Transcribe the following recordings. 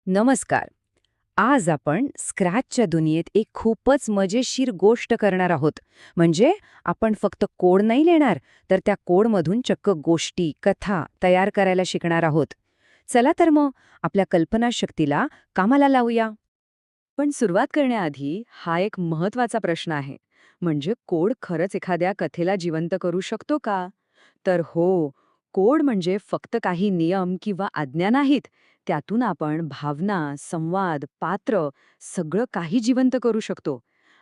नमस्कार. आज आपण स्क्रॅचच्या दुनियेत एक खूपच मजेशीर गोष्ट करणार आहोत. म्हणजे आपण फक्त कोड नाही लिहिणार, तर त्या कोडमधून चक्क गोष्टी, कथा तयार करायला शिकणार आहोत. चला तर मग आपल्या कल्पनाशक्तीला कामाला लावूया. पण सुरुवात करण्याआधी हा एक महत्वाचा प्रश्न आहे. म्हणजे कोड खरंच एखाद्या कथेला जिवंत करू शकतो का? तर हो, कोड म्हणजे फक्त काही नियम किंवा आज्ञा नाहीत. त्यातून आपण भावना, संवाद, पात्र सगळं काही जिवंत करू शकतो.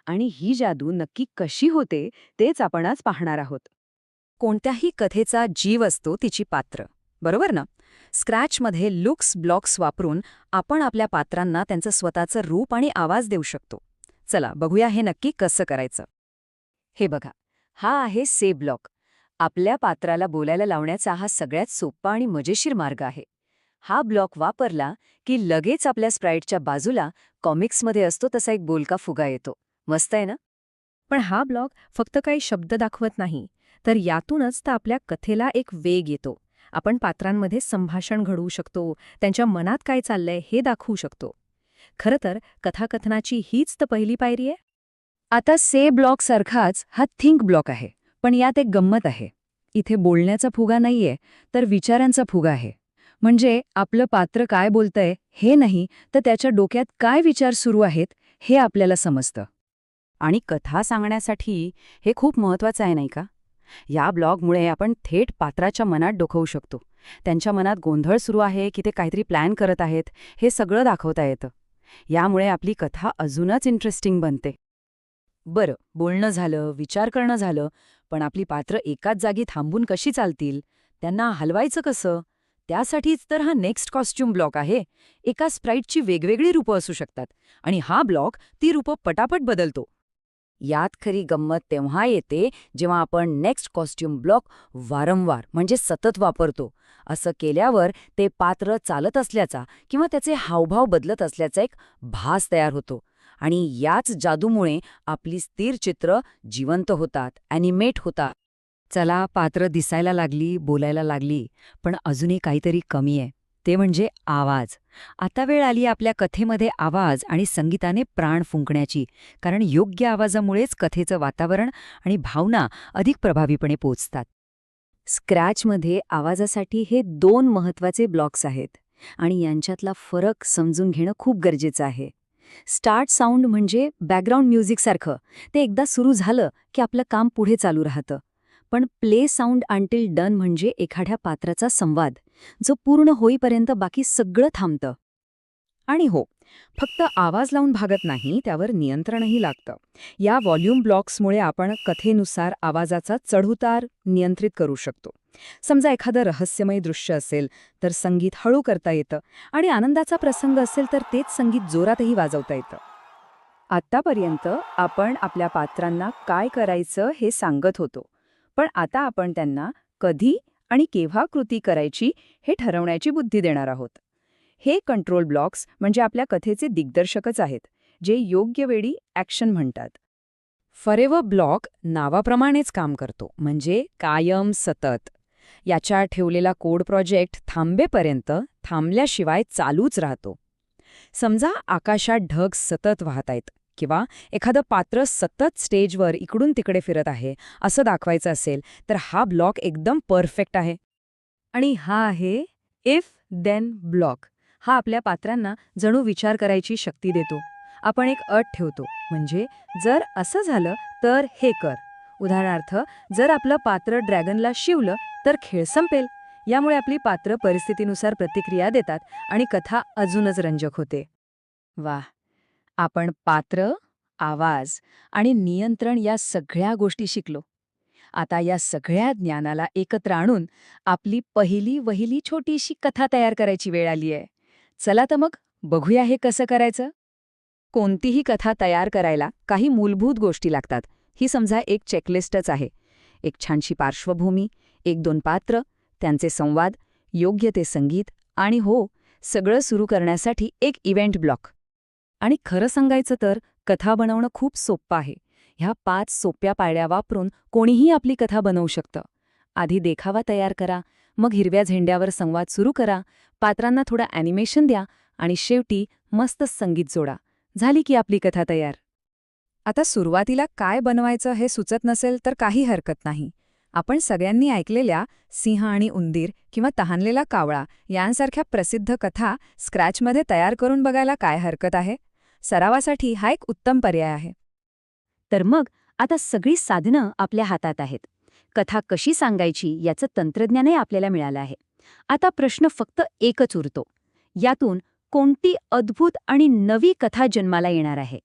आणि ही जादू नक्की कशी होते तेच आपण आज पाहणार आहोत. कोणत्याही कथेचा जीव असतो तिची पात्र, बरोबर ना? स्क्रॅचमध्ये लुक्स ब्लॉक्स वापरून आपण आपल्या पात्रांना त्यांचं स्वतःचं रूप आणि आवाज देऊ शकतो. चला बघूया हे नक्की कसं करायचं. हे बघा, हा आहे से ब्लॉक. आपल्या पात्राला बोलायला लावण्याचा हा सगळ्यात सोपा आणि मजेशीर मार्ग आहे. हा ब्लॉक वापरला की लगेच आपल्या स्प्राईटच्या बाजूला कॉमिक्समध्ये असतो तसा एक बोलका फुगा येतो. मस्त आहे ना? पण हा ब्लॉग फक्त काही शब्द दाखवत नाही, तर यातूनच तर आपल्या कथेला एक वेग येतो. आपण पात्रांमध्ये संभाषण घडवू शकतो, त्यांच्या मनात काय चाललंय हे दाखवू शकतो. खरं तर कथाकथनाची हीच तर पहिली पायरी आहे. आता से ब्लॉक सारखाच हा थिंक ब्लॉक आहे. पण यात एक गंमत आहे. इथे बोलण्याचा फुगा नाहीये, तर विचारांचा फुगा आहे. म्हणजे आपलं पात्र काय बोलतंय हे नाही, तर त्याच्या डोक्यात काय विचार सुरू आहेत हे आपल्याला समजतं. आणि कथा सांगण्यासाठी हे खूप महत्वाचं आहे नाही का? या ब्लॉगमुळे आपण थेट पात्राच्या मनात डोकवू शकतो. त्यांच्या मनात गोंधळ सुरू आहे की ते काहीतरी प्लॅन करत आहेत हे सगळं दाखवता येतं. यामुळे आपली कथा अजूनच इंटरेस्टिंग बनते. बरं, बोलणं झालं, विचार करणं झालं, पण आपली पात्र एकाच जागी थांबून कशी चालतील? त्यांना हलवायचं कसं? त्यासाठीच तर हा नेक्स्ट कॉस्ट्यूम ब्लॉक आहे. एका स्प्राईटची वेगवेगळी रूपं असू शकतात आणि हा ब्लॉक ती रूपं पटापट बदलतो. यात खरी गंमत तेव्हा येते जेव्हा आपण नेक्स्ट कॉस्ट्यूम ब्लॉक वारंवार म्हणजे सतत वापरतो. असं केल्यावर ते पात्र चालत असल्याचा किंवा त्याचे हावभाव बदलत असल्याचा एक भास तयार होतो. आणि याच जादूमुळे आपली स्थिर चित्र जिवंत होतात, ॲनिमेट होतात. चला, पात्र दिसायला लागली, बोलायला लागली, पण अजूनही काहीतरी कमी आहे. ते म्हणजे आवाज. आता वेळ आली आपल्या कथेमध्ये आवाज आणि संगीताने प्राण फुंकण्याची. कारण योग्य आवाजामुळेच कथेचं वातावरण आणि भावना अधिक प्रभावीपणे पोचतात. स्क्रॅचमध्ये आवाजासाठी हे 2 महत्त्वाचे ब्लॉक्स आहेत आणि यांच्यातला फरक समजून घेणं खूप गरजेचं आहे. स्टार्ट साऊंड म्हणजे बॅकग्राऊंड म्युझिकसारखं. ते एकदा सुरू झालं की आपलं काम पुढे चालू राहतं. पण प्ले साऊंड अंटिल डन म्हणजे एखाद्या पात्राचा संवाद, जो पूर्ण होईपर्यंत बाकी सगळं थांबतं. आणि हो, फक्त आवाज लावून भागत नाही, त्यावर नियंत्रणही लागतं. या व्हॉल्यूम ब्लॉक्समुळे आपण कथेनुसार आवाजाचा चढउतार नियंत्रित करू शकतो. समजा एखादं रहस्यमय दृश्य असेल तर संगीत हळू करता येतं आणि आनंदाचा प्रसंग असेल तर तेच संगीत जोरातही वाजवता येतं. आत्तापर्यंत आपण आपल्या पात्रांना काय करायचं हे सांगत होतो. पण आता आपण त्यांना कधी आणि केव्हा कृती करायची हे ठरवण्याची बुद्धी देणार आहोत. हे कंट्रोल ब्लॉक्स म्हणजे आपल्या कथेचे दिग्दर्शकच आहेत, जे योग्य वेळी ॲक्शन म्हणतात. फॉरेव्हर ब्लॉक नावाप्रमाणेच काम करतो, म्हणजे कायम सतत. याच्या ठेवलेला कोड प्रोजेक्ट थांबेपर्यंत थांबल्याशिवाय चालूच राहतो. समजा आकाशात ढग सतत वाहत आहेत किंवा एखादं पात्र सतत स्टेजवर इकडून तिकडे फिरत आहे असं दाखवायचं असेल तर हा ब्लॉक एकदम परफेक्ट आहे. आणि हा आहे इफ देन ब्लॉक. हा आपल्या पात्रांना जणू विचार करायची शक्ती देतो. आपण एक अट ठेवतो, म्हणजे जर असं झालं तर हे कर. उदाहरणार्थ, जर आपलं पात्र ड्रॅगनला शिवलं तर खेळ संपेल. यामुळे आपली पात्र परिस्थितीनुसार प्रतिक्रिया देतात आणि कथा अजूनच रंजक होते. वाह! आपण पात्र, आवाज आणि नियंत्रण या सगळ्या गोष्टी शिकलो. आता या सगळ्या ज्ञानाला एकत्र आणून आपली पहिली वहिली छोटीशी कथा तयार करायची वेळ आली आहे. चला तर मग बघूया हे कसं करायचं. कोणतीही कथा तयार करायला काही मूलभूत गोष्टी लागतात. ही समजा एक चेकलिस्टच आहे. एक छानशी पार्श्वभूमी, 1-2 पात्र, त्यांचे संवाद, योग्य ते संगीत आणि हो, सगळं सुरू करण्यासाठी एक इव्हेंट ब्लॉक. आणि खरं सांगायचं तर कथा बनवणं खूप सोपं आहे. ह्या 5 सोप्या पायऱ्या वापरून कोणीही आपली कथा बनवू शकतं. आधी देखावा तयार करा, मग हिरव्या झेंड्यावर संवाद सुरू करा, पात्रांना थोडं ॲनिमेशन द्या आणि शेवटी मस्त संगीत जोडा. झाली की आपली कथा तयार. आता सुरुवातीला काय बनवायचं हे सुचत नसेल तर काही हरकत नाही. आपण सगळ्यांनी ऐकलेल्या सिंह आणि उंदीर किंवा तहानलेला कावळा यांसारख्या प्रसिद्ध कथा स्क्रॅचमध्ये तयार करून बघायला काय हरकत आहे? सरावासाठी हा एक उत्तम पर्याय आहे. तर मग आता सगळी साधनं आपल्या हातात आहेत. कथा कशी सांगायची याचं तंत्रज्ञानही आपल्याला मिळालं आहे. आता प्रश्न फक्त एकच उरतो. यातून कोणती अद्भुत आणि नवी कथा जन्माला येणार आहे?